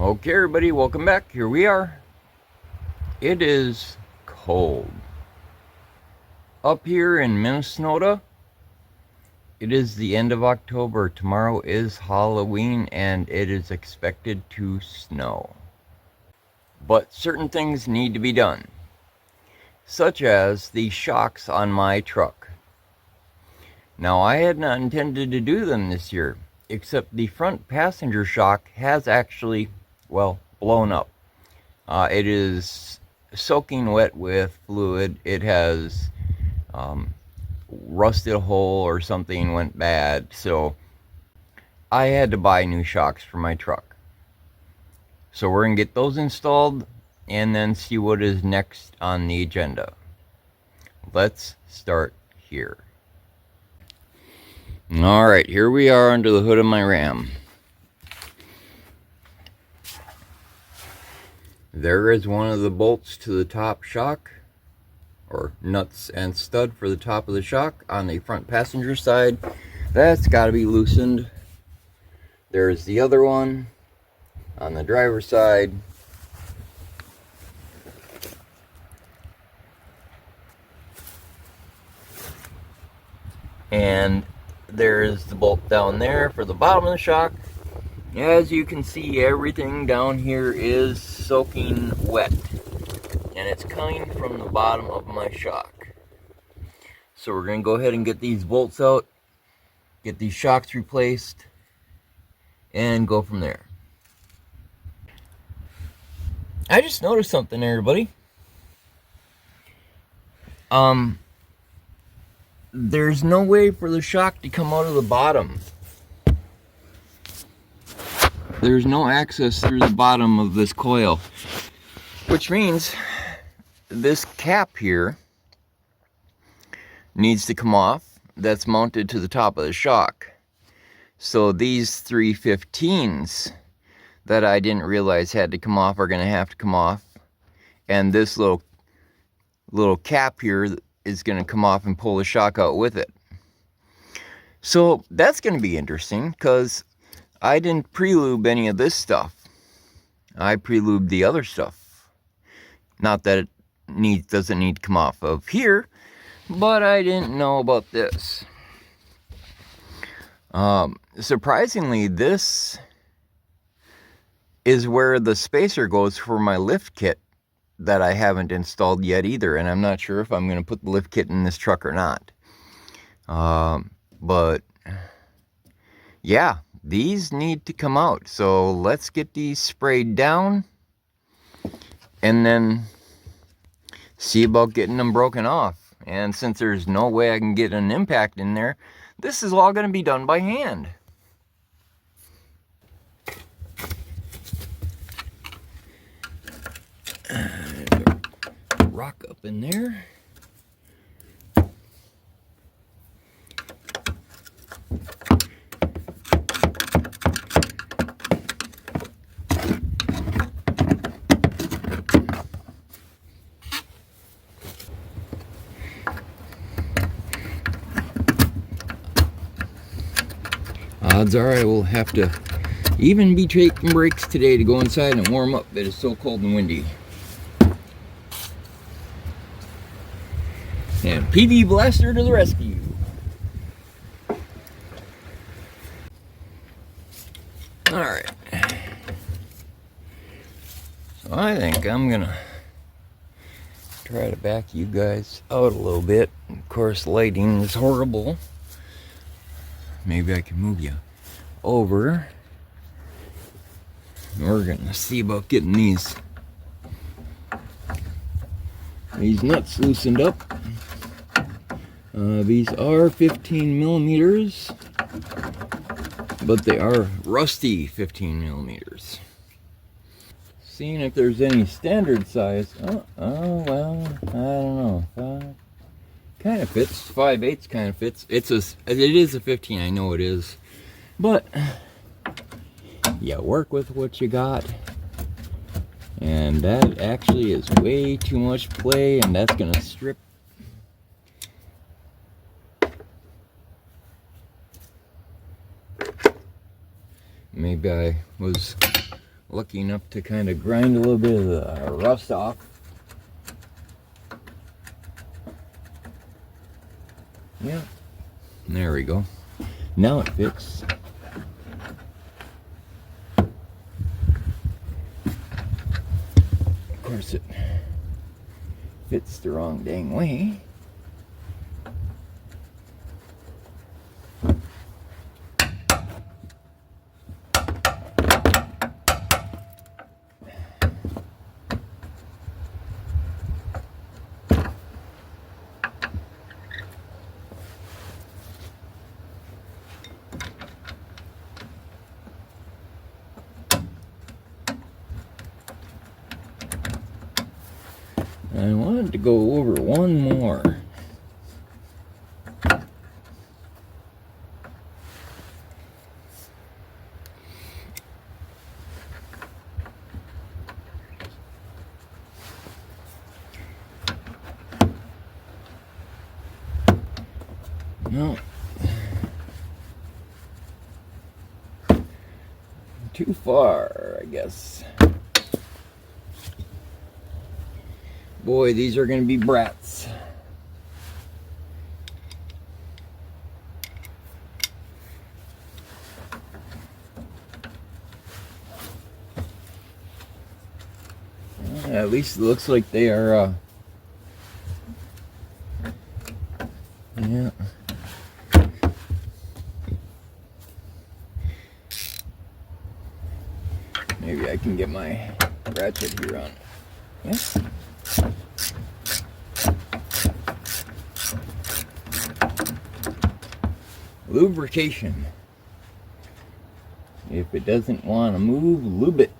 Okay, everybody, welcome back. Here we are. It is cold. Up here in Minnesota, it is the end of October. Tomorrow is Halloween, and it is expected to snow. But certain things need to be done, such as the shocks on my truck. Now, I had not intended to do them this year, except the front passenger shock has actually, well, blown up. It is soaking wet with fluid. It has rusted a hole or something went bad, so I had to buy new shocks for my truck. So we're gonna get those installed and then see what is next on the agenda. Let's start here. All right, here we are under the hood of my Ram. There is one of the bolts to the top shock, or nuts and stud for the top of the shock on the front passenger side. That's got to be loosened. There's the other one on the driver's side. And there's the bolt down there for the bottom of the shock. As you can see, everything down here is soaking wet, and it's coming from the bottom of my shock. So we're going to go ahead and get these bolts out, get these shocks replaced, and go from there. I just noticed something, everybody. There's no way for the shock to come out of the bottom. There's no access through the bottom of this coil, which means this cap here needs to come off. That's mounted to the top of the shock. So these 315s that I didn't realize had to come off are going to have to come off, and this little cap here is going to come off and pull the shock out with it. So that's going to be interesting, because I didn't pre-lube any of this stuff. I pre-lubed the other stuff. Not that it doesn't need to come off of here, but I didn't know about this. Surprisingly, this is where the spacer goes for my lift kit that I haven't installed yet either, and I'm not sure if I'm going to put the lift kit in this truck or not. But yeah, these need to come out. So let's get these sprayed down and then see about getting them broken off. And since there's no way I can get an impact in there, this is all going to be done by hand. Rock up in there. Odds are I will have to even be taking breaks today to go inside and warm up. It is so cold and windy. And PV Blaster to the rescue. Alright. So I think I'm gonna try to back you guys out a little bit. Of course, lighting is horrible. Maybe I can move you over. We're gonna see about getting these nuts loosened up. These are 15 millimeters, but they are rusty 15 millimeters. Seeing if there's any standard size. Oh well, I don't know. Kind of fits. 5/8 kind of fits. It is a 15. I know it is, but you work with what you got, and that actually is way too much play, and that's gonna strip. Maybe I was lucky enough to kind of grind a little bit of the rust off. Yeah, there we go. Now it fits. Of course it fits the wrong dang way. I wanted to go over one more. No. Too far, I guess. Boy, these are going to be brats. At least it looks like they are, yeah. Maybe I can get my ratchet here on. Yeah. Lubrication. If it doesn't want to move, lube it.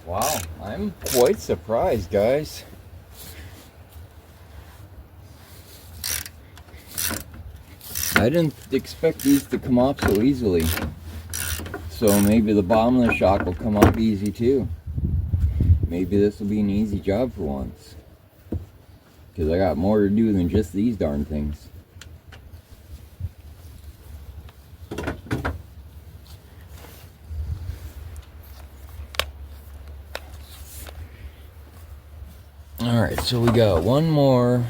Wow, I'm quite surprised, guys. I didn't expect these to come off so easily. So maybe the bottom of the shock will come off easy too. Maybe this will be an easy job for once. Because I got more to do than just these darn things. Alright, so we got one more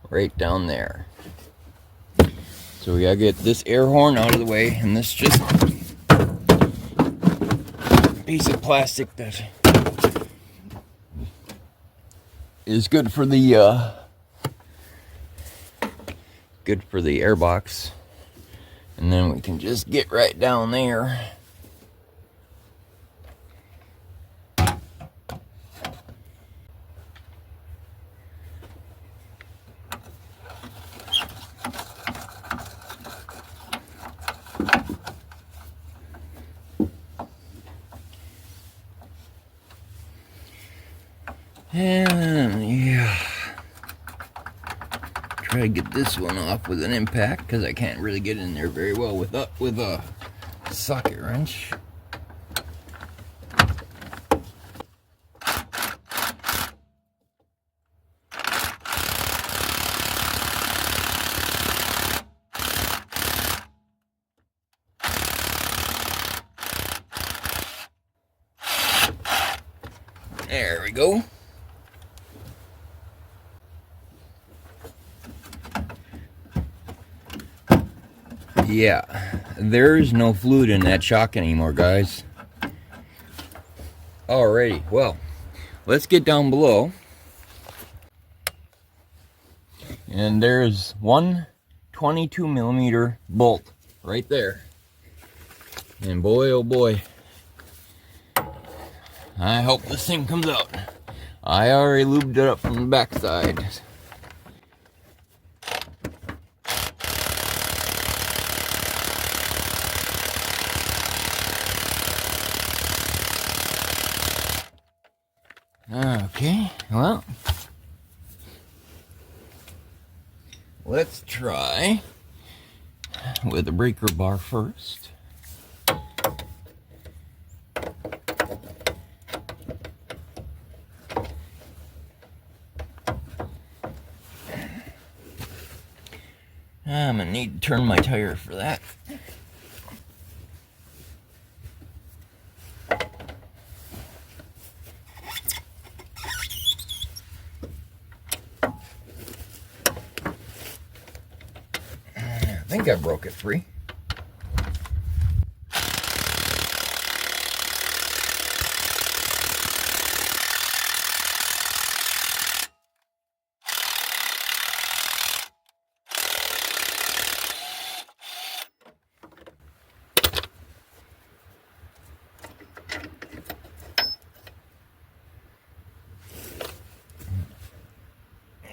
right down there. So we gotta get this air horn out of the way, and this just piece of plastic that is good for the air box. And then we can just get right down there. And yeah, try to get this one off with an impact because I can't really get in there very well with a socket wrench. There we go. Yeah, there's no fluid in that shock anymore, guys. Alrighty, well, let's get down below. And there's one 22mm bolt right there. And boy, oh boy, I hope this thing comes out. I already lubed it up from the backside. Okay, well, let's try with the breaker bar first. I'm gonna need to turn my tire for that. I think I broke it free.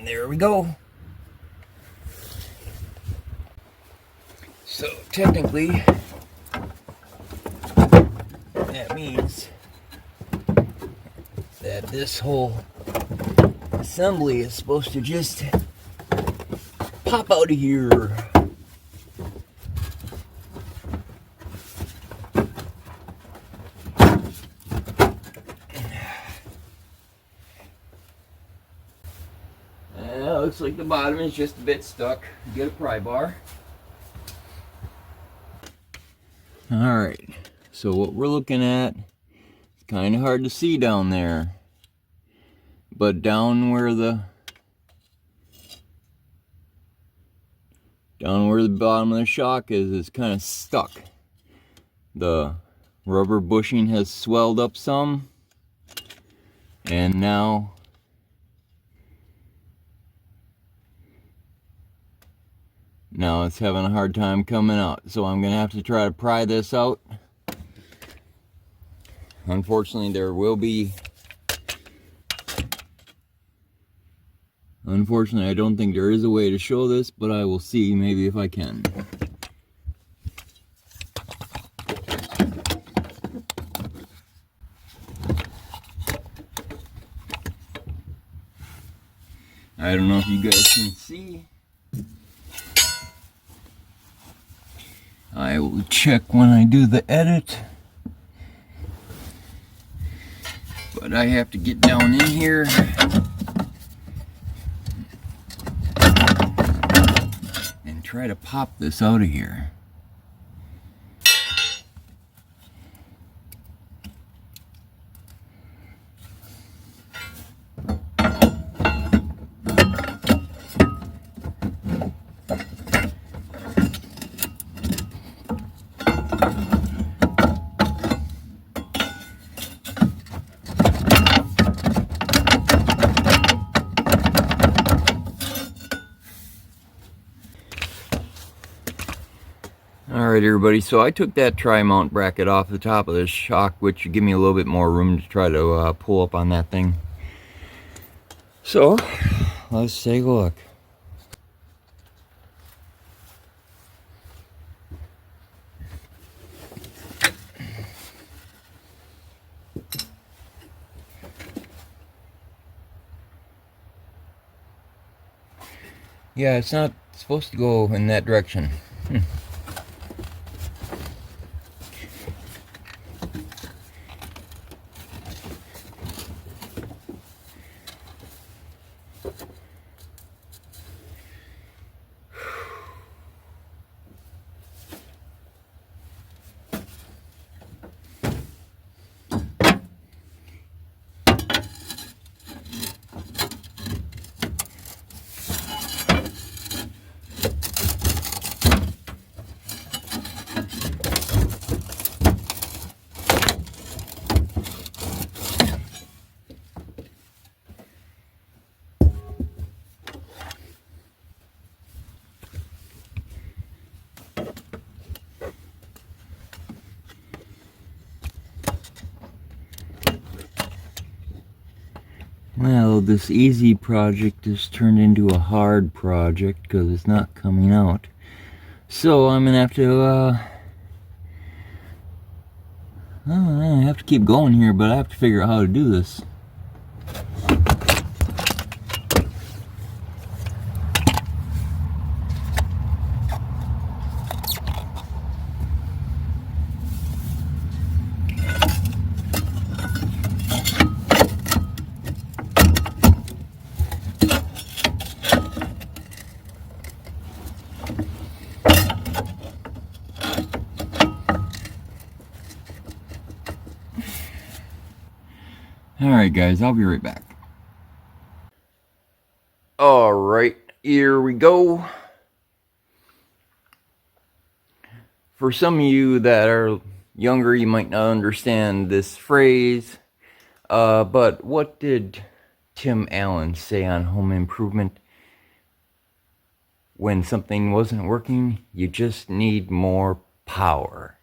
There we go. So technically, that means that this whole assembly is supposed to just pop out of here. Looks like the bottom is just a bit stuck. Get a pry bar. Alright, so what we're looking at, it's kind of hard to see down there, but down where the bottom of the shock is kind of stuck. The rubber bushing has swelled up some, and now it's having a hard time coming out. So I'm going to have to try to pry this out. Unfortunately, I don't think there is a way to show this, but I will see maybe if I can. I don't know if you guys can see. I will check when I do the edit. But I have to get down in here and try to pop this out of here. Alright everybody, so I took that tri-mount bracket off the top of this shock, which would give me a little bit more room to try to pull up on that thing. So, let's take a look. Yeah, it's not supposed to go in that direction. Well, this easy project has turned into a hard project because it's not coming out. So I'm gonna have to, I have to keep going here, but I have to figure out how to do this. Alright guys, I'll be right back. Alright, here we go. For some of you that are younger, you might not understand this phrase, but what did Tim Allen say on Home Improvement? When something wasn't working, you just need more power.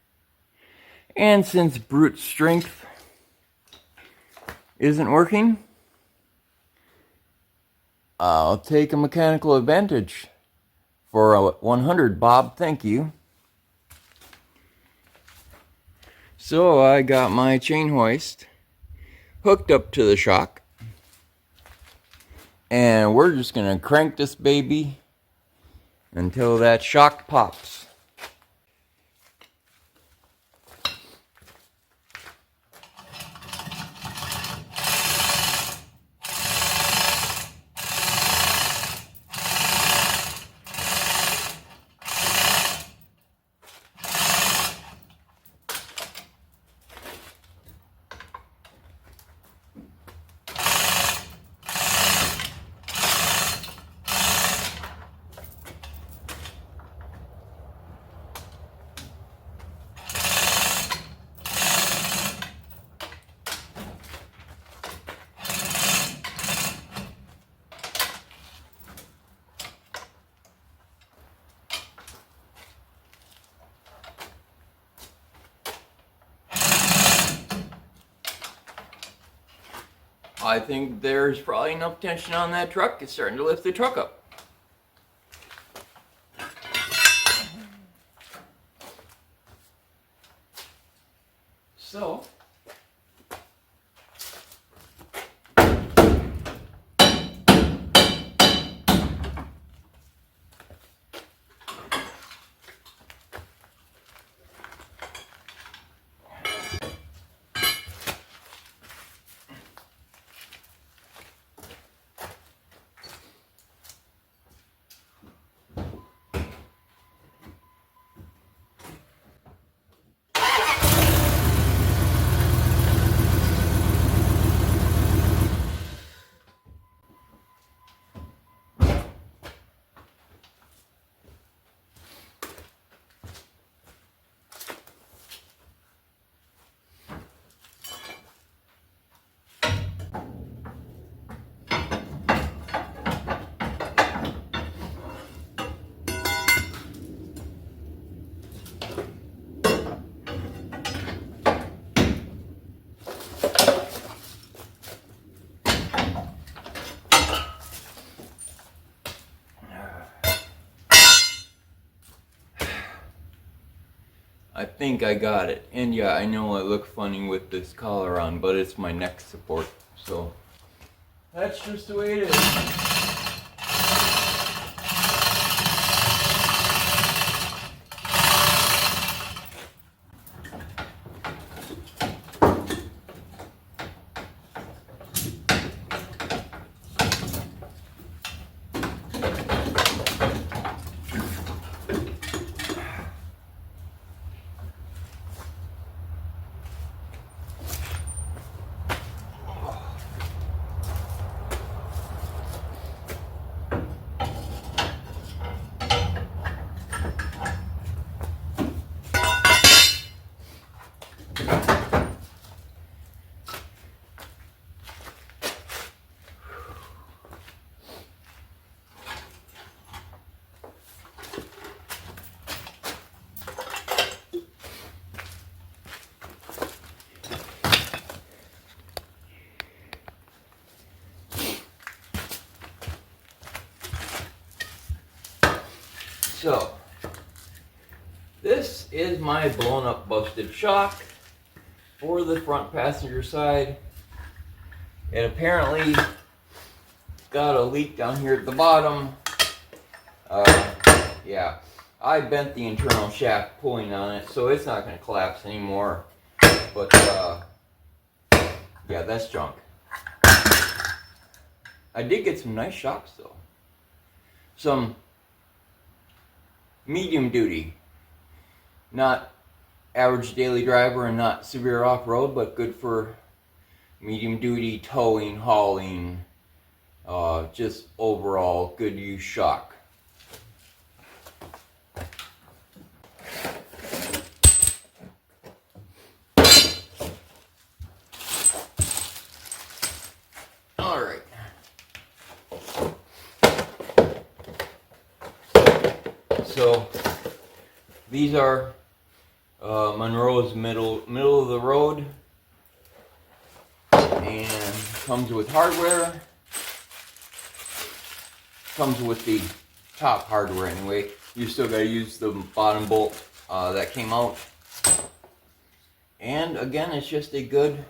And since brute strength isn't working, I'll take a mechanical advantage for a 100, Bob. Thank you. So I got my chain hoist hooked up to the shock, and we're just gonna crank this baby until that shock pops. I think there's probably enough tension on that truck. It's starting to lift the truck up. So, I think I got it. And yeah, I know I look funny with this collar on, but it's my neck support, so that's just the way it is. So, this is my blown up busted shock for the front passenger side. It apparently got a leak down here at the bottom. Yeah, I bent the internal shaft pulling on it, so it's not going to collapse anymore. But, yeah, that's junk. I did get some nice shocks, though. Some medium duty. Not average daily driver and not severe off-road, but good for medium duty towing, hauling, just overall good use shock. Alright. So these are Monroe's middle of the road, and comes with hardware. Comes with the top hardware anyway. You still gotta use the bottom bolt that came out. And again, it's just a good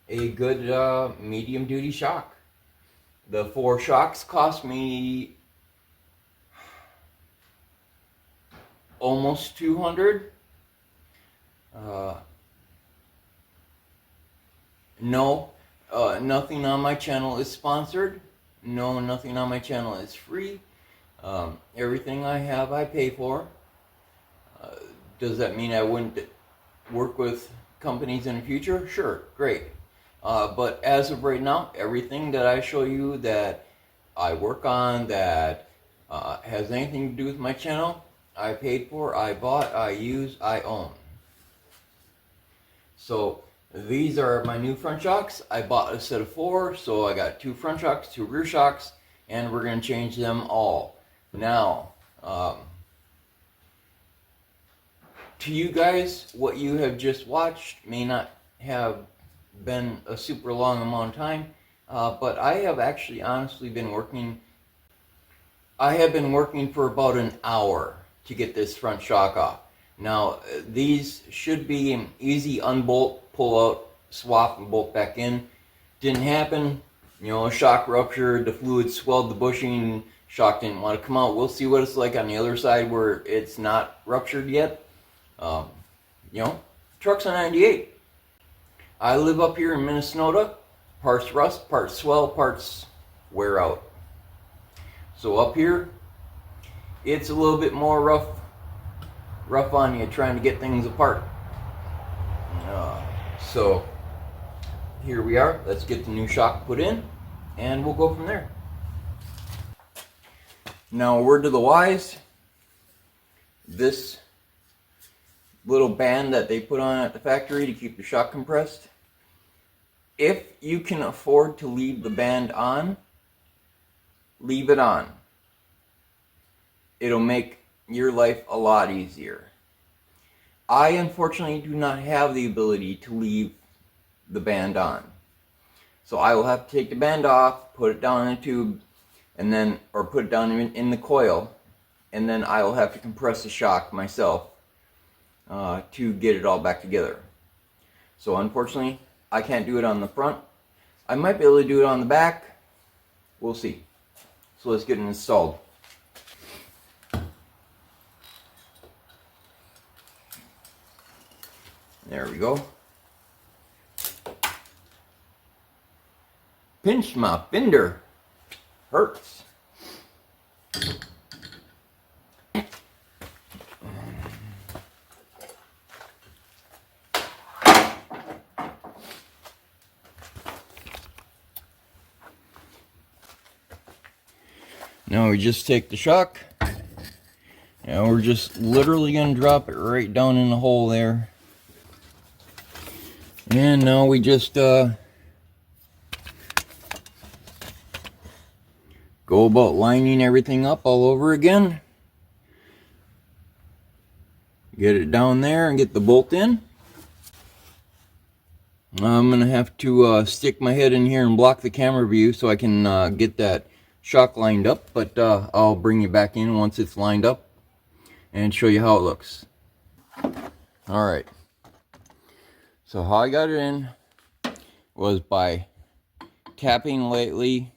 medium duty shock. The 4 shocks cost me almost $200. No, nothing on my channel is sponsored. No, nothing on my channel is free. Everything I have, I pay for. Does that mean I wouldn't work with companies in the future? Sure, great. But as of right now, everything that I show you that I work on that has anything to do with my channel, I paid for, I bought, I use, I own. So these are my new front shocks. I bought a set of 4, so I got 2 front shocks, 2 rear shocks, and we're going to change them all. Now, to you guys, what you have just watched may not have been a super long amount of time, but I have actually honestly been working. I have been working for about an hour to get this front shock off. Now, these should be an easy unbolt, pull out, swap, and bolt back in. Didn't happen. You know, shock ruptured, the fluid swelled the bushing, shock didn't want to come out. We'll see what it's like on the other side where it's not ruptured yet. You know, truck's a 98. I live up here in Minnesota. Parts rust, parts swell, parts wear out. So up here, it's a little bit more rough on you trying to get things apart. So here we are. Let's get the new shock put in, and we'll go from there. Now, a word to the wise. This little band that they put on at the factory to keep the shock compressed, if you can afford to leave the band on, leave it on. It'll make your life a lot easier. I unfortunately do not have the ability to leave the band on. So I will have to take the band off, put it down in a tube, and then, or put it down in the coil, and then I will have to compress the shock myself to get it all back together. So unfortunately, I can't do it on the front. I might be able to do it on the back. We'll see. So let's get it installed. There we go. Pinch my fender. Hurts. Now we just take the shock, and we're just literally going to drop it right down in the hole there. And now we just go about lining everything up all over again. Get it down there and get the bolt in. I'm going to have to stick my head in here and block the camera view so I can get that shock lined up, but I'll bring you back in once it's lined up and show you how it looks. Alright, so how I got it in was by tapping lightly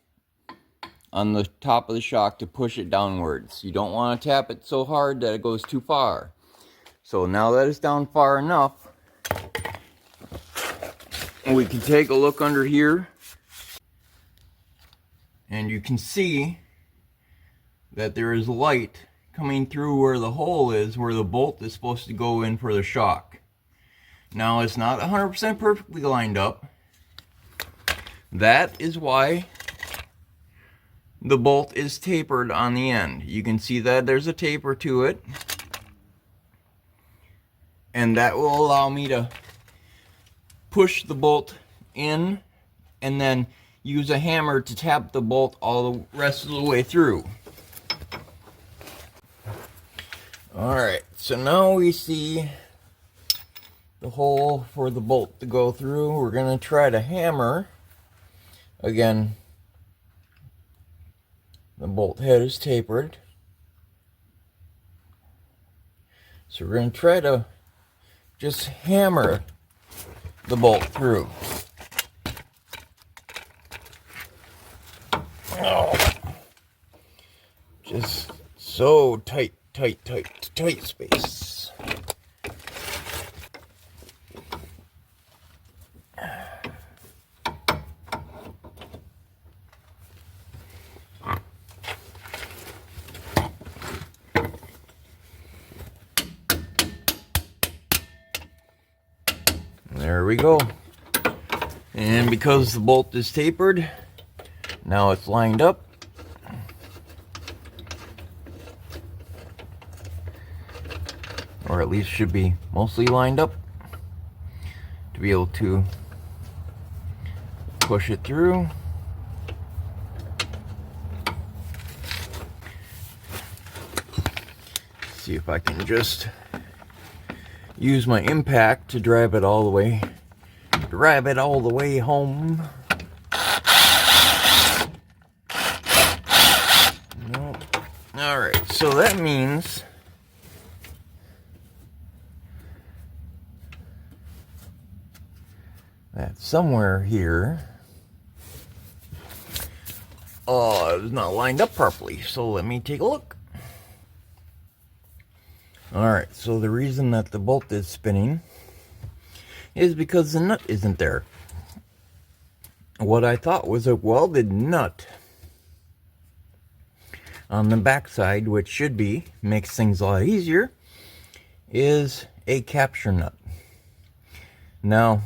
on the top of the shock to push it downwards. You don't want to tap it so hard that it goes too far. So now that it's down far enough, we can take a look under here, and you can see that there is light coming through where the hole is, where the bolt is supposed to go in for the shock. Now, it's not 100% perfectly lined up, That is why the bolt is tapered on the end. You can see that there's a taper to it. And that will allow me to push the bolt in and then use a hammer to tap the bolt all the rest of the way through. Alright, so now we see the hole for the bolt to go through. We're going to try to hammer. Again, the bolt head is tapered. So we're going to try to just hammer the bolt through. Oh, just so tight space. There we go. And because the bolt is tapered, now it's lined up. Or at least should be mostly lined up to be able to push it through. See if I can just use my impact to drive it all the way home. Nope. Alright, so that means that somewhere here, it's not lined up properly, so let me take a look. Alright, so the reason that the bolt is spinning is because the nut isn't there. What I thought was a welded nut on the backside, which should be, makes things a lot easier, is a capture nut. Now,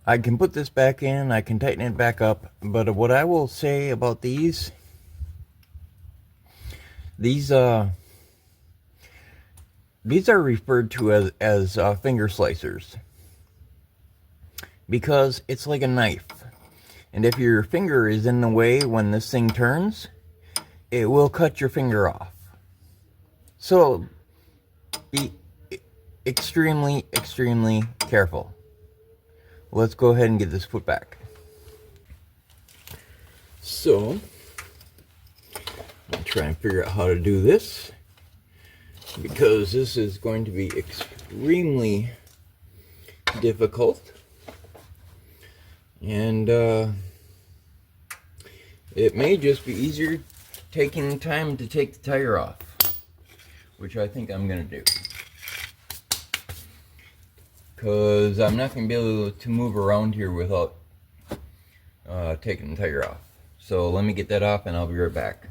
I can put this back in, I can tighten it back up, but what I will say about these are referred to as finger slicers, because it's like a knife, and if your finger is in the way when this thing turns, it will cut your finger off. So be extremely careful. Let's go ahead and get this put back. So I'll try and figure out how to do this, because this is going to be extremely difficult, and it may just be easier taking time to take the tire off, which I think I'm going to do, because I'm not going to be able to move around here without taking the tire off. So let me get that off and I'll be right back.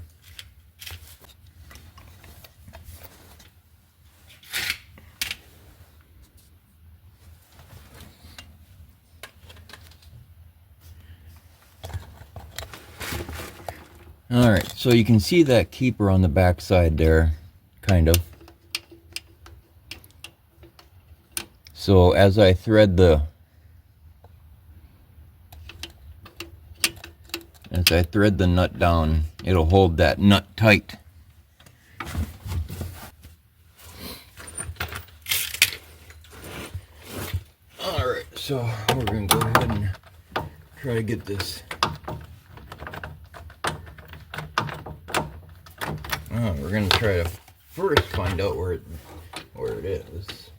Alright, so you can see that keeper on the back side there, kind of. So as I thread the nut down, it'll hold that nut tight. Alright, so we're going to go ahead and try to get this. We're going to try to first find out where it is.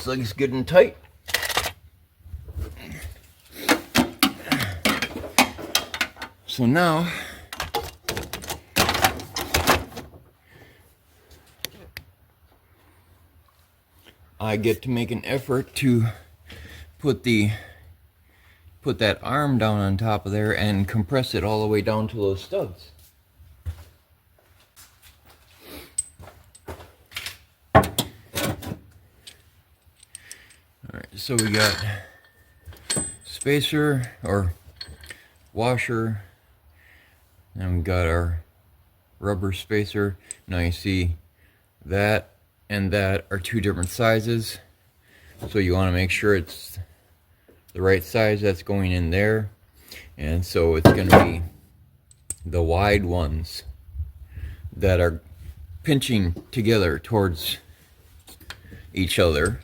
looks like it's good and tight. So now I get to make an effort to put that arm down on top of there and compress it all the way down to those studs. Alright, so we got spacer or washer, and we got our rubber spacer. Now you see that and that are two different sizes, so you want to make sure it's the right size that's going in there. And so it's going to be the wide ones that are pinching together towards each other.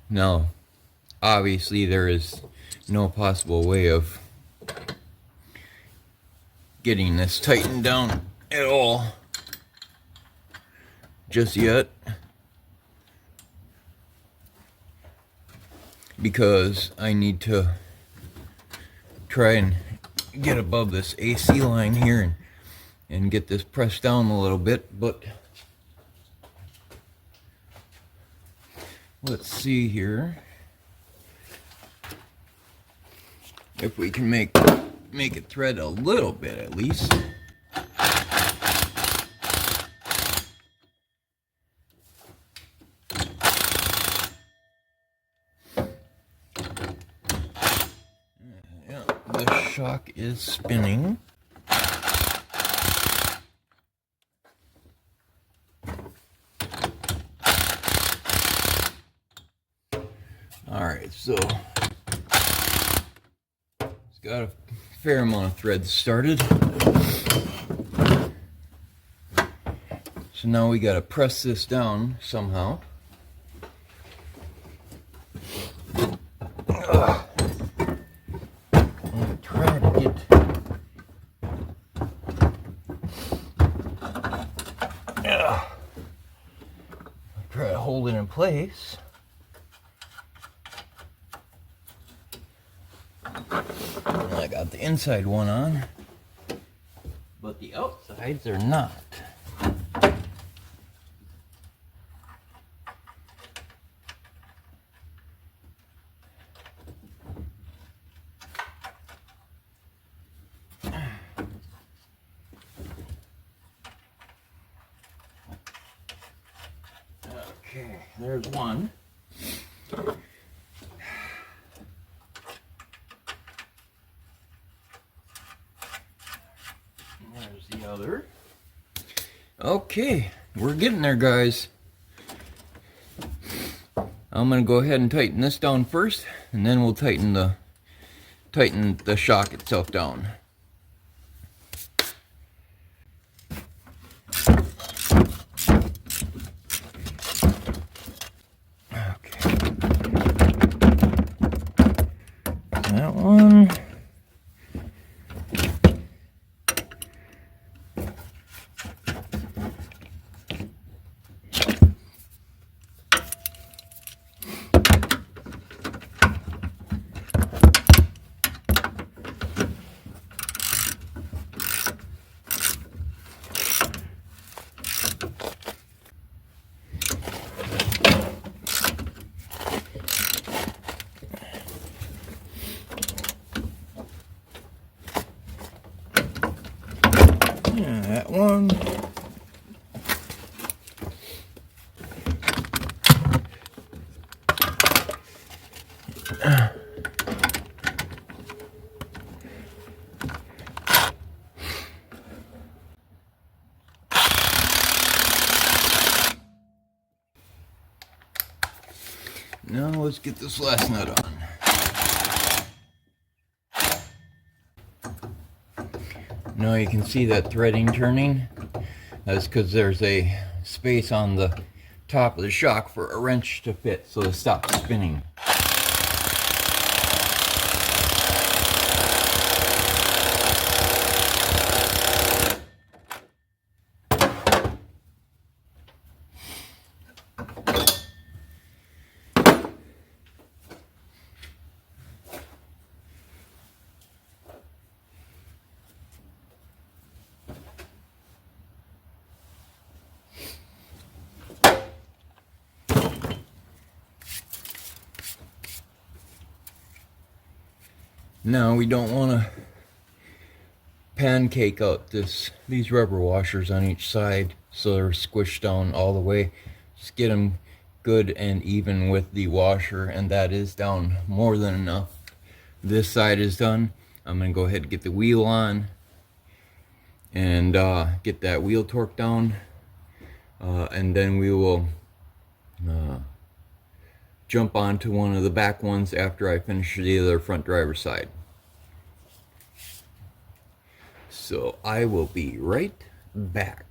Now, obviously there is no possible way of getting this tightened down at all just yet, because I need to try and get above this AC line here and get this pressed down a little bit. But let's see here if we can make it thread a little bit at least. Yeah, the shock is spinning. Alright, so it's got a fair amount of thread started. So now we got to press this down somehow. And try to get try to hold it in place. I got the inside one on, but the outsides are not. Okay, there's one. There's the other. Okay, we're getting there, guys. I'm gonna go ahead and tighten this down first, and then we'll tighten the shock itself down. Okay. That one. Yeah, that one. Now let's get this last nut on. Now you can see that threading turning. That's because there's a space on the top of the shock for a wrench to fit so it stops spinning. Now we don't want to pancake out these rubber washers on each side so they're squished down all the way. Just get them good and even with the washer, and that is down more than enough. This side is done. I'm going to go ahead and get the wheel on and get that wheel torque down, and then we will jump onto one of the back ones after I finish the other front driver's side. So I will be right back.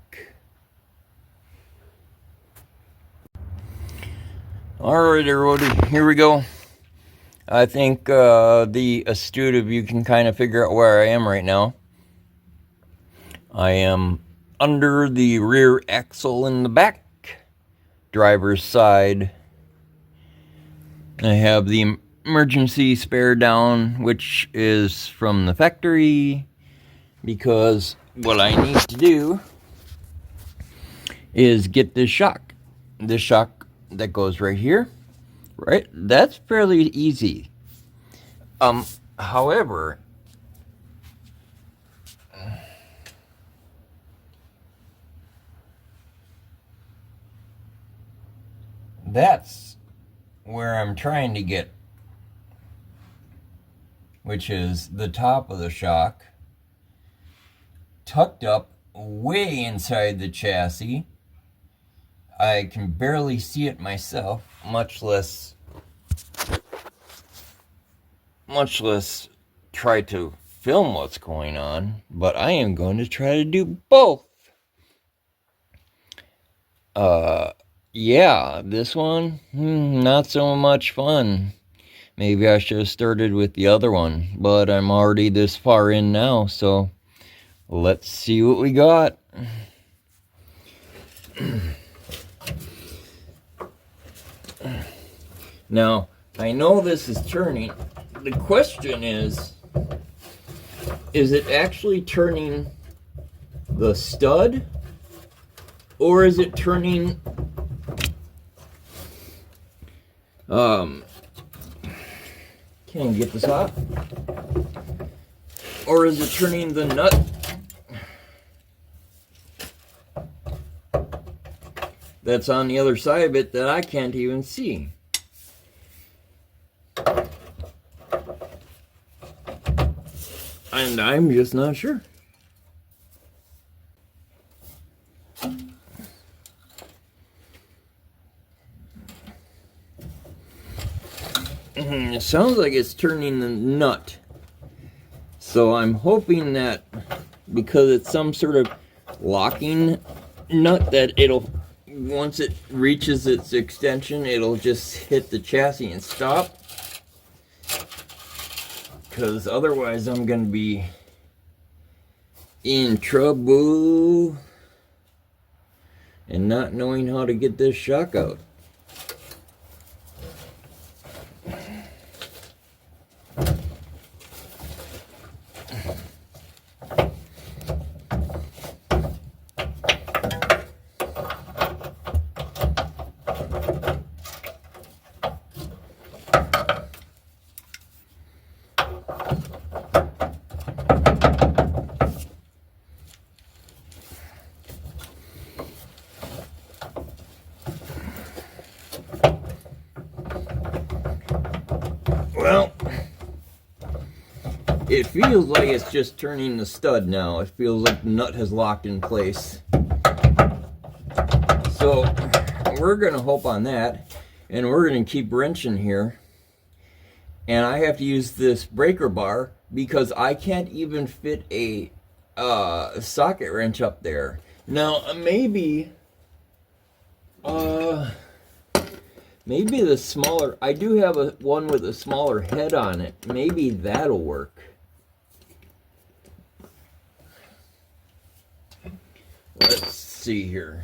Alright everybody, here we go. I think the astute of you can kind of figure out where I am right now. I am under the rear axle in the back, driver's side. I have the emergency spare down, which is from the factory, because what I need to do is get this shock that goes right here, right? That's fairly easy. However, that's where I'm trying to get, which is the top of the shock, tucked up way inside the chassis. I can barely see it myself, much less try to film what's going on, but I am going to try to do both. Yeah, this one, not so much fun. Maybe I should have started with the other one, but I'm already this far in now, so let's see what we got. Now, I know this is turning. The question is it actually turning the stud, or is it turning can you get this off? Or is it turning the nut that's on the other side of it that I can't even see? And I'm just not sure. It sounds like it's turning the nut. So I'm hoping that because it's some sort of locking nut that it'll, once it reaches its extension, it'll just hit the chassis and stop. Because otherwise I'm going to be in trouble and not knowing how to get this shock out. Well, it feels like it's just turning the stud now. It feels like the nut has locked in place. So we're going to hope on that, and we're going to keep wrenching here. And I have to use this breaker bar because I can't even fit a socket wrench up there. Now, maybe Maybe the smaller, I do have one with a smaller head on it. Maybe that'll work. Let's see here.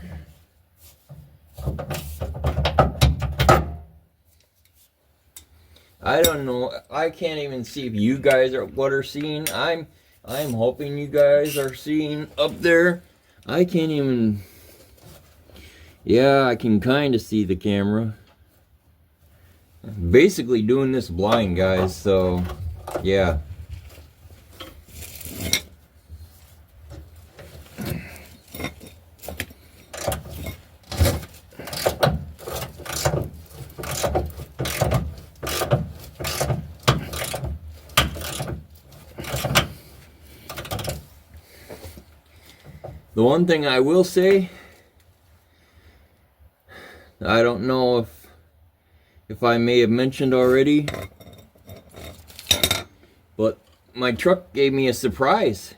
I don't know. I can't even see if you guys are seeing. I'm hoping you guys are seeing up there. I can't even. Yeah, I can kind of see the camera. Basically doing this blind, guys, so yeah. The one thing I will say, I don't know if I may have mentioned already, but my truck gave me a surprise,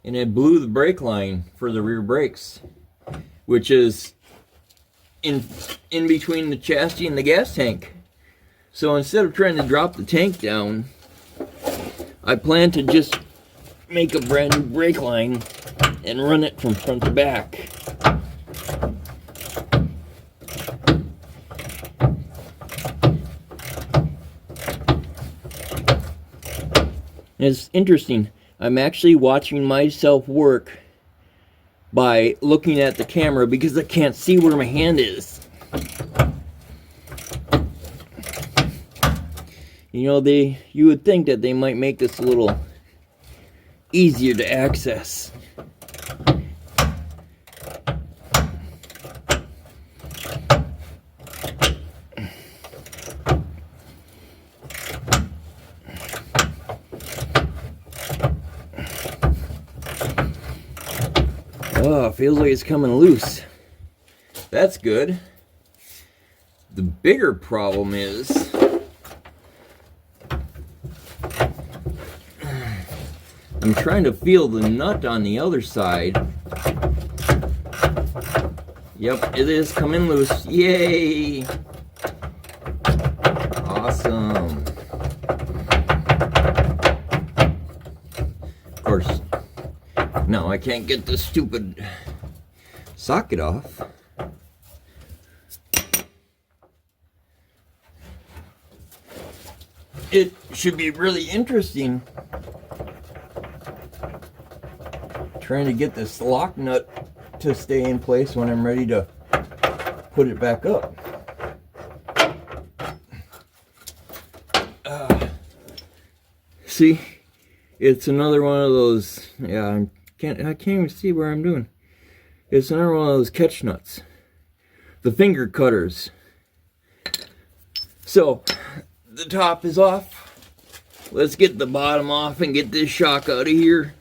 and it blew the brake line for the rear brakes, which is in between the chassis and the gas tank. So instead of trying to drop the tank down, I plan to just make a brand new brake line and run it from front to back. It's interesting. I'm actually watching myself work by looking at the camera because I can't see where my hand is. You know, you would think that they might make this a little easier to access. Oh, feels like it's coming loose. That's good. The bigger problem is I'm trying to feel the nut on the other side. Yep, it is coming loose. Yay! Awesome. Of course, now I can't get this stupid socket off. It should be really interesting trying to get this lock nut to stay in place when I'm ready to put it back up. See, it's another one of those. Yeah, I can't even see where I'm doing. It's another one of those catch nuts, the finger cutters. So the top is off. Let's get the bottom off and get this shock out of here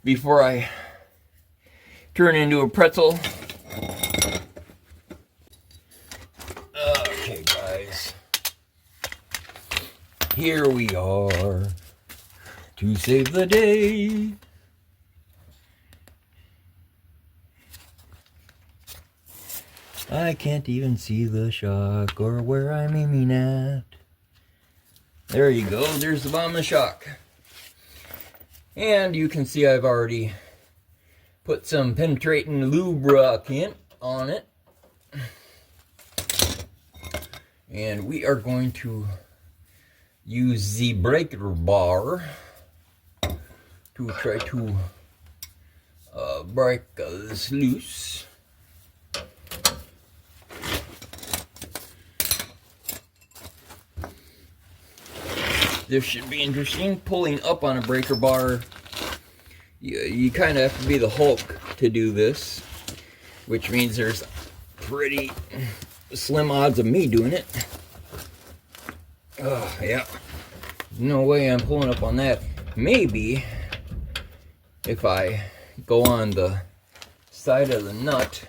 before I turn into a pretzel. Okay, guys. Here we are to save the day. I can't even see the shock or where I'm aiming at. There you go. There's the bottom of the shock. And you can see I've already put some penetrating lubricant on it. And we are going to use the breaker bar to try to break this loose. This should be interesting. Pulling up on a breaker bar, you kind of have to be the Hulk to do this, which means there's pretty slim odds of me doing it. Yeah. No way I'm pulling up on that. Maybe if I go on the side of the nut,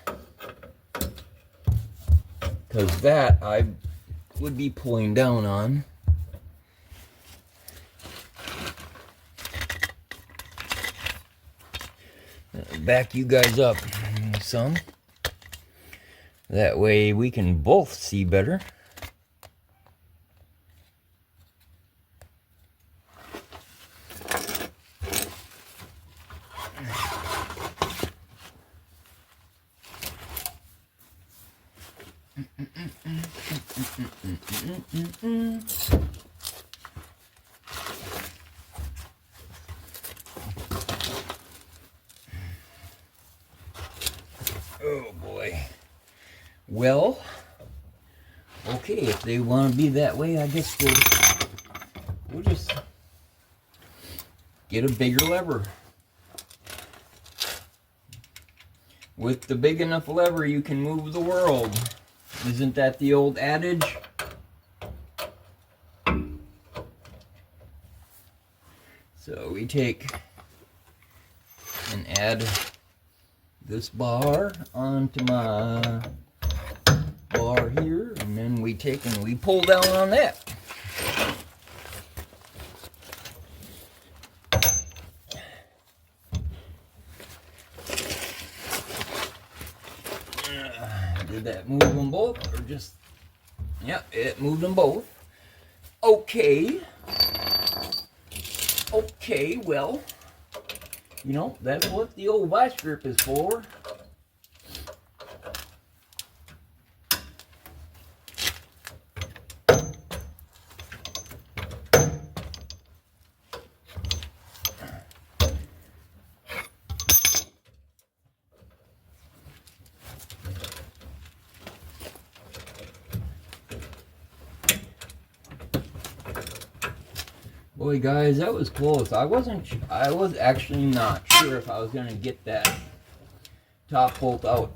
because that I would be pulling down on. Back you guys up. some. That way we can both see better. Oh boy. Well, okay, if they want to be that way, I guess we'll just get a bigger lever. With the big enough lever, you can move the world. Isn't that the old adage? So we take and add this bar onto my bar here, and then we take and we pull down on that. Did that move them both, or just, yeah, it moved them both. Okay. Okay, well, you know, that's what the old vice grip is for. Boy, guys, that was close. I was actually not sure if I was going to get that top bolt out.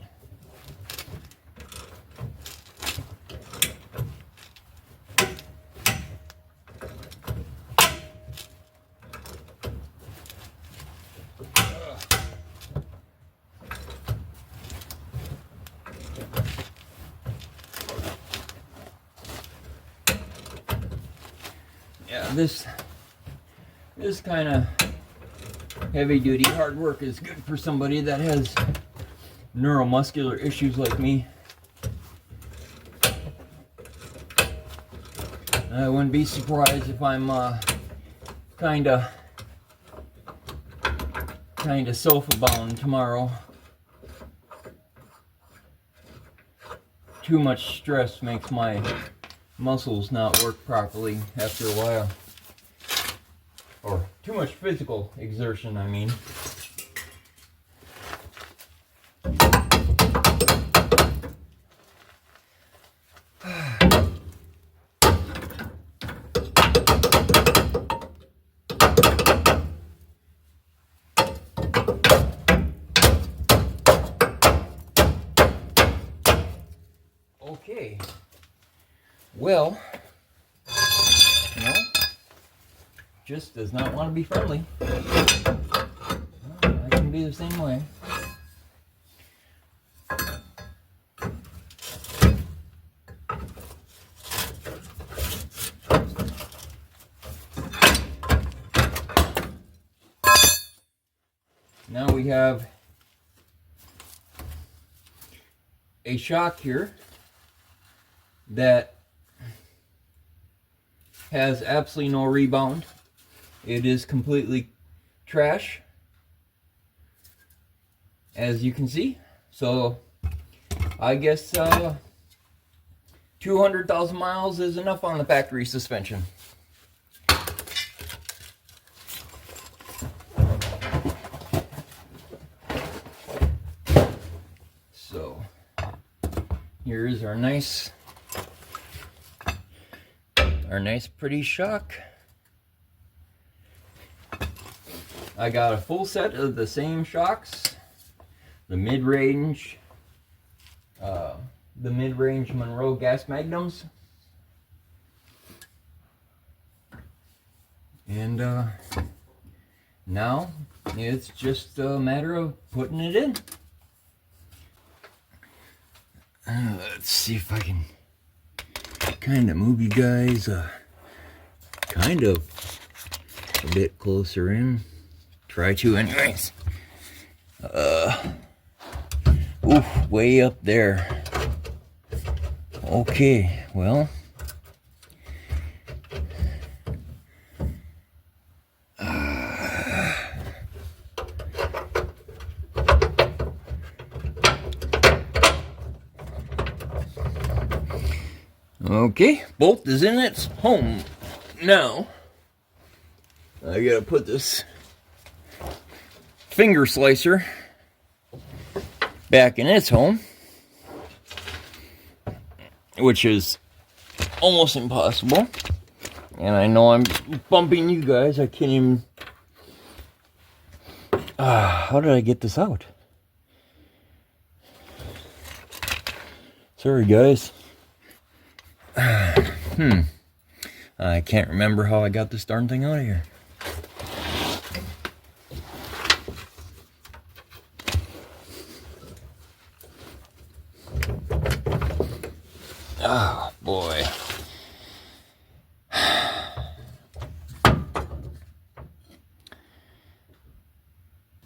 Yeah, this kind of heavy-duty hard work is good for somebody that has neuromuscular issues like me. I wouldn't be surprised if I'm kind of sofa-bound tomorrow. Too much stress makes my muscles not work properly after a while. Or too much physical exertion, I mean. Okay. Well, no. Just does not want to be friendly. Well, I can be the same way. Now we have a shock here that has absolutely no rebound. It is completely trash, as you can see. So I guess 200,000 miles is enough on the factory suspension. So here's our nice pretty shock. I got a full set of the same shocks, the mid-range Monroe gas magnums, and now it's just a matter of putting it in. Let's see if I can kind of move you guys kind of a bit closer in. Try to anyways. Oof, way up there. Okay, well. Okay, bolt is in its home. Now, I gotta put this finger slicer back in its home, which is almost impossible. And I know I'm bumping you guys. I can't even... how did I get this out? Sorry, guys. I can't remember how I got this darn thing out of here. Oh, boy.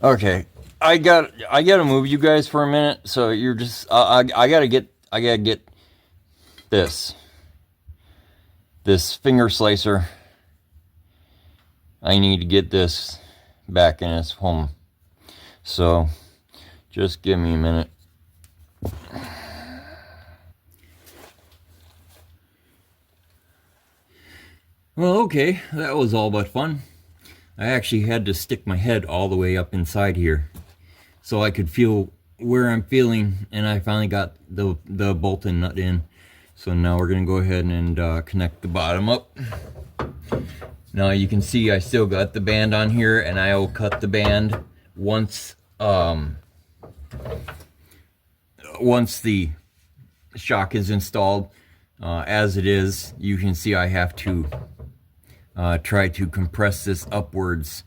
Okay, I gotta move you guys for a minute. So you're just I gotta get this finger slicer. I need to get this back in its home. So just give me a minute. Well, okay, that was all but fun. I actually had to stick my head all the way up inside here so I could feel where I'm feeling, and I finally got the bolt and nut in. So now we're gonna go ahead and connect the bottom up. Now you can see I still got the band on here, and I will cut the band once the shock is installed. As it is, you can see I have to try to compress this upwards,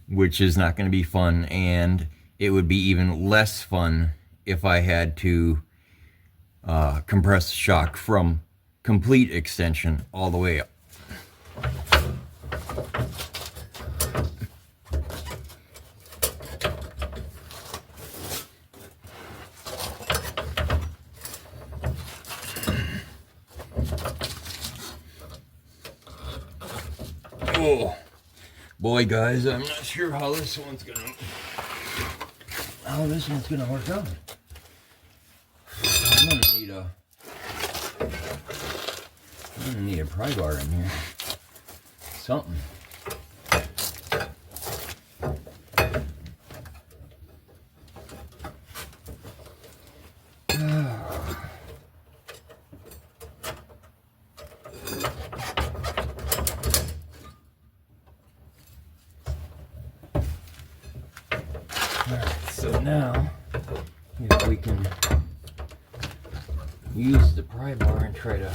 which is not going to be fun, and it would be even less fun if I had to compress the shock from complete extension all the way up. Oh boy, guys, I'm not sure how this one's gonna work out. I'm gonna need a pry bar in here. Something. So now, if we can use the pry bar and try to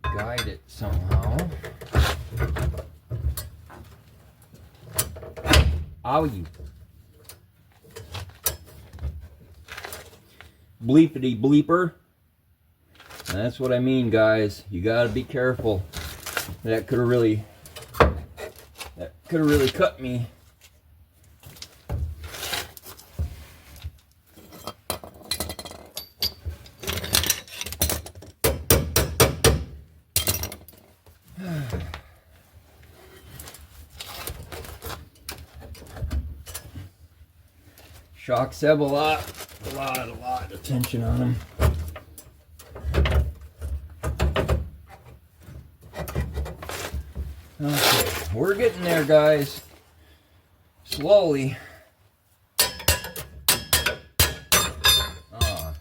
guide it somehow. Ow, you bleepity bleeper. That's what I mean, guys. You gotta be careful. That could have really cut me. Shocks have a lot of tension on them. Okay, we're getting there, guys. Slowly. Oh,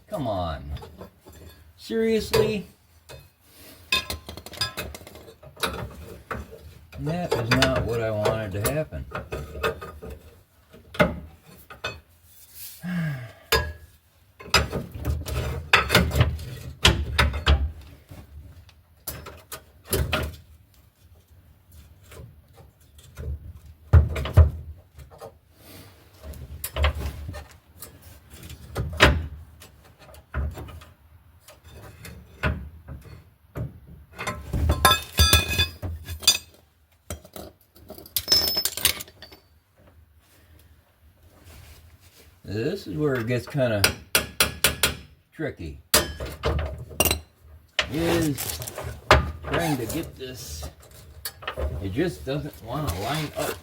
come on. Seriously? That is not what I wanted to happen. This is where it gets kind of tricky. Is trying to get this, it just doesn't want to line up.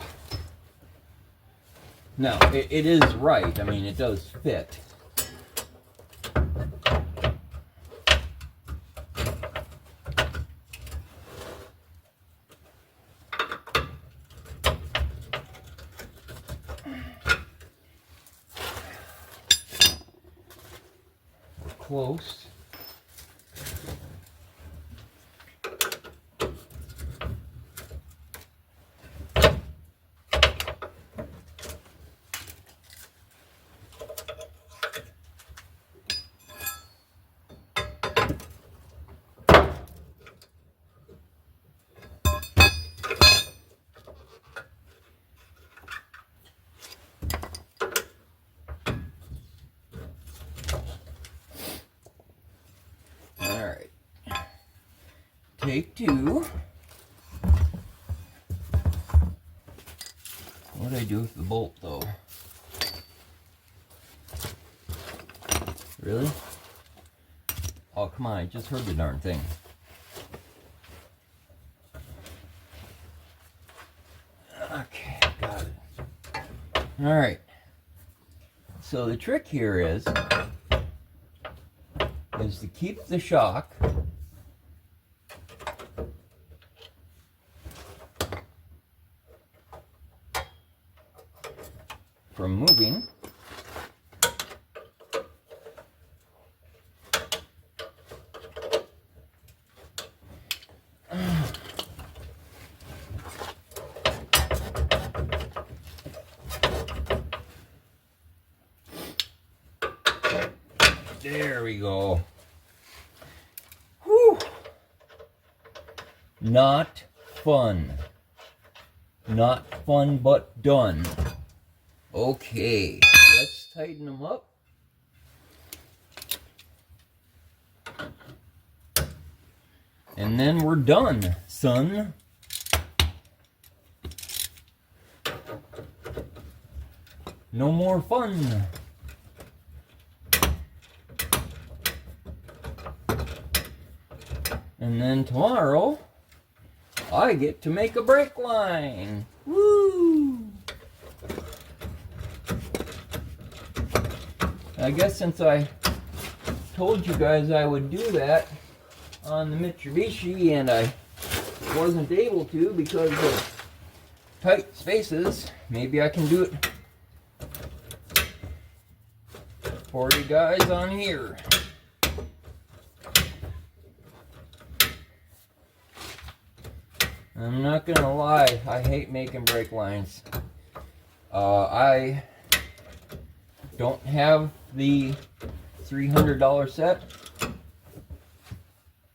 Now, it is right. I mean, it does fit. We're close. Take two. What did I do with the bolt though? Really? Oh, come on, I just heard the darn thing. Okay, got it. Alright. So the trick here is to keep the shock from moving. There we go. Whew. Not fun. Not fun, but done. Okay, let's tighten them up. And then we're done, son. No more fun. And then tomorrow, I get to make a brake line. Woo! I guess since I told you guys I would do that on the Mitsubishi and I wasn't able to because of tight spaces, maybe I can do it for you guys on here. I'm not gonna lie, I hate making brake lines. I don't have the $300 set.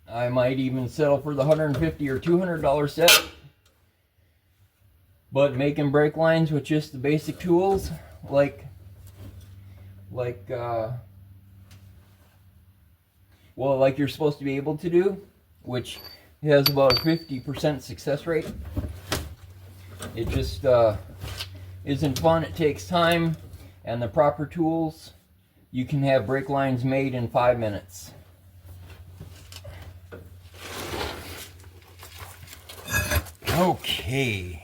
I might even settle for the $150 or $200 set. But making brake lines with just the basic tools, like you're supposed to be able to do, which has about a 50% success rate. It just isn't fun. It takes time and the proper tools. You can have brake lines made in 5 minutes. Okay.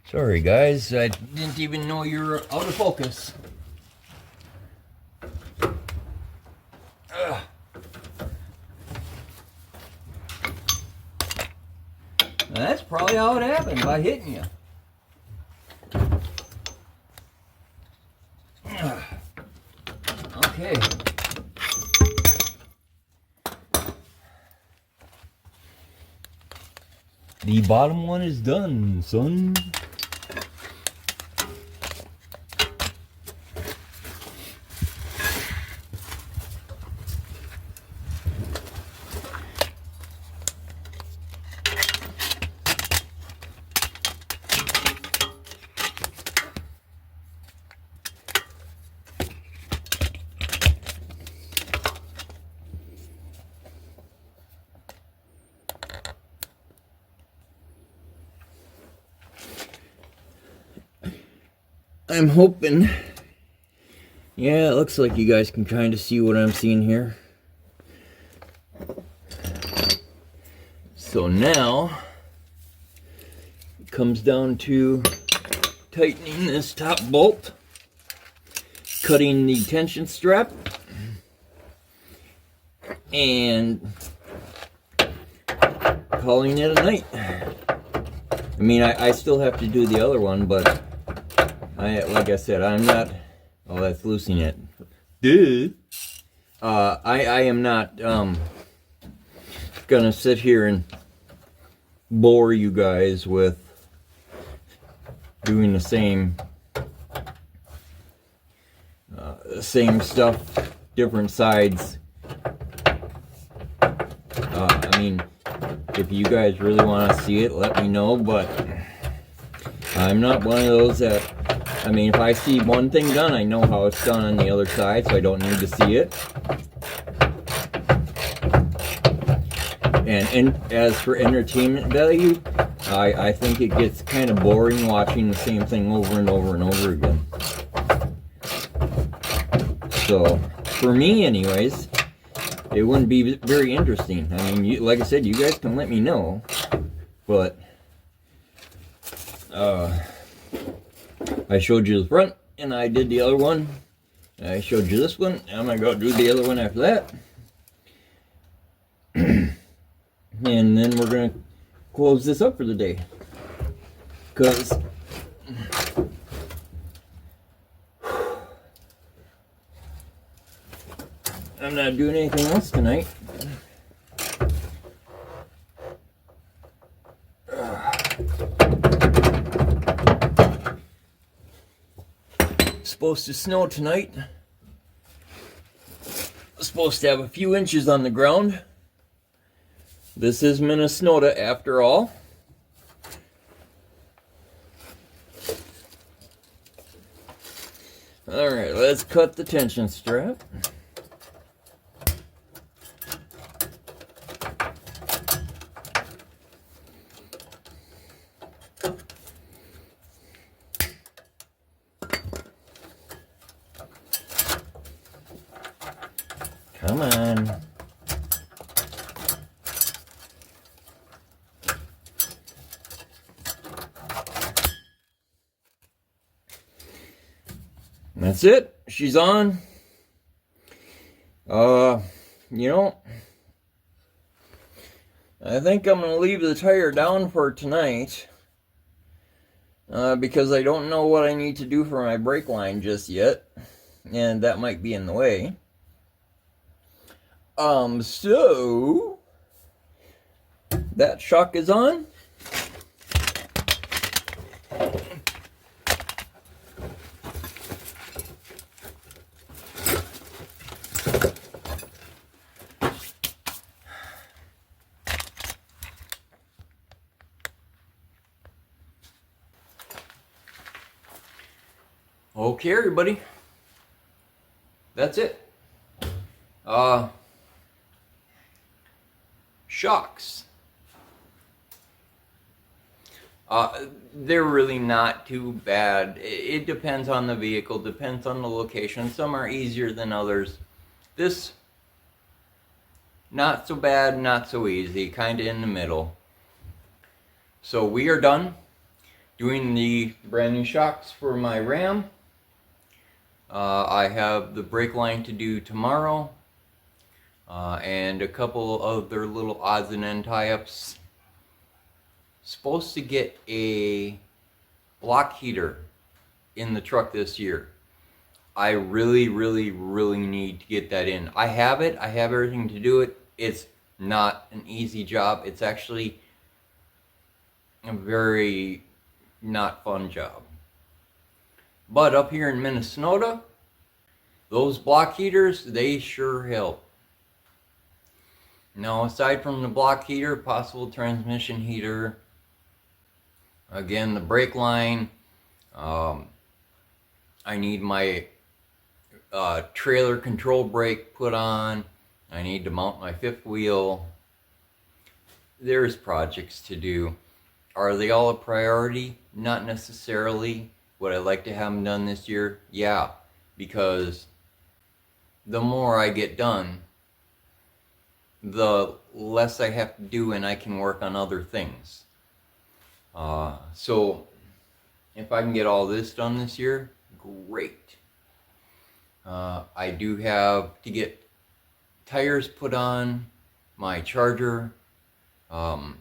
Sorry guys, I didn't even know you were out of focus. Ugh. That's probably how it happened, by hitting you. Ugh. Okay. The bottom one is done, son. I'm hoping, yeah, it looks like you guys can kind of see what I'm seeing here. So now it comes down to tightening this top bolt, cutting the tension strap, and calling it a night. I mean, I still have to do the other one, but like I said, I'm not. Oh, that's loosening it. Duh. I am not gonna sit here and bore you guys with doing the same stuff, different sides. I mean, if you guys really want to see it, let me know, but I'm not one of those that, I mean, if I see one thing done, I know how it's done on the other side, so I don't need to see it. And as for entertainment value, I think it gets kind of boring watching the same thing over and over and over again. So, for me anyways, it wouldn't be very interesting. I mean, like I said, you guys can let me know, but I showed you the front, and I did the other one. I showed you this one. I'm gonna go do the other one after that. And then we're gonna close this up for the day, because I'm not doing anything else tonight. It's supposed to snow tonight. It's supposed to have a few inches on the ground. This is Minnesota after all. Alright, let's cut the tension strap. Come on. That's it. She's on. You know, I think I'm going to leave the tire down for tonight. Because I don't know what I need to do for my brake line just yet. And that might be in the way. So that shock is on. Okay, everybody. That's it. Shocks. They're really not too bad. It depends on the vehicle, depends on the location. Some are easier than others. This, not so bad, not so easy, kind of in the middle. So we are done doing the brand new shocks for my Ram. I have the brake line to do tomorrow. And a couple other little odds and end tie-ups. Supposed to get a block heater in the truck this year. I really need to get that in. I have it. I have everything to do it. It's not an easy job. It's actually a very not fun job. But up here in Minnesota, those block heaters, they sure help. Now, aside from the block heater, possible transmission heater, again, the brake line, I need my trailer control brake put on, I need to mount my fifth wheel. There's projects to do. Are they all a priority? Not necessarily. Would I like to have them done this year? Yeah, because the more I get done, the less I have to do and I can work on other things. So if I can get all this done this year, great. I do have to get tires put on, my charger. I'm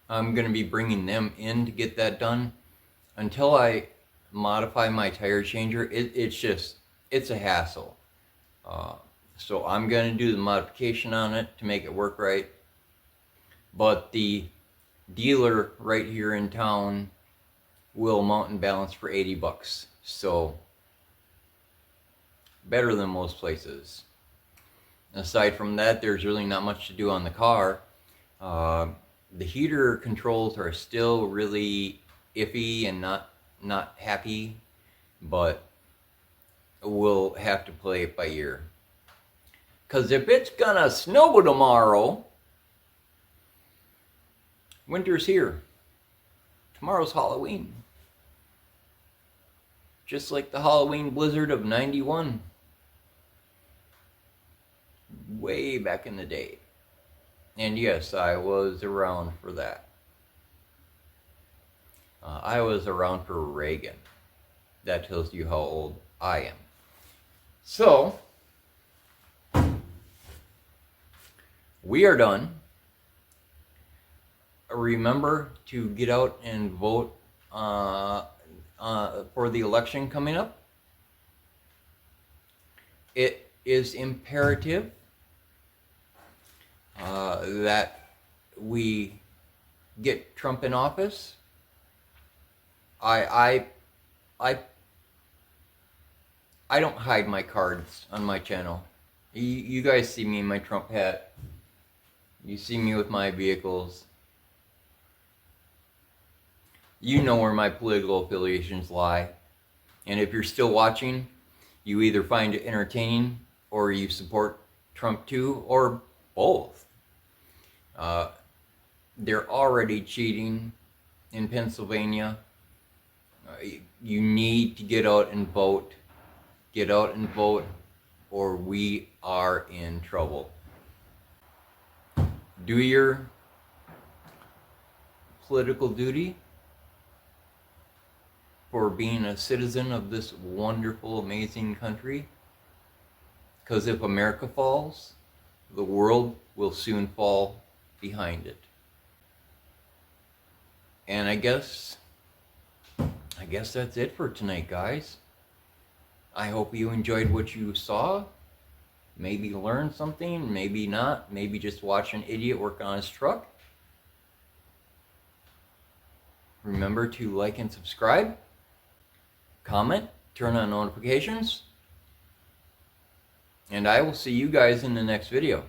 going to be bringing them in to get that done. Until I modify my tire changer, it's a hassle. So I'm going to do the modification on it to make it work right. But the dealer right here in town will mount and balance for 80 bucks. So better than most places. Aside from that, there's really not much to do on the car. The heater controls are still really iffy and not happy, but we'll have to play it by ear. Because if it's gonna snow tomorrow, winter's here. Tomorrow's Halloween. Just like the Halloween blizzard of '91. Way back in the day. And yes, I was around for that. I was around for Reagan. That tells you how old I am. So, we are done. Remember to get out and vote for the election coming up. It is imperative that we get Trump in office. I don't hide my cards on my channel. You guys see me in my Trump hat. You see me with my vehicles. You know where my political affiliations lie. And if you're still watching, you either find it entertaining or you support Trump too, or both. They're already cheating in Pennsylvania. You need to get out and vote. Get out and vote, or we are in trouble. Do your political duty for being a citizen of this wonderful, amazing country. Because if America falls, the world will soon fall behind it. And I guess that's it for tonight, guys. I hope you enjoyed what you saw. Maybe learned something, maybe not. Maybe just watch an idiot work on his truck. Remember to like and subscribe. Comment, turn on notifications. And I will see you guys in the next video.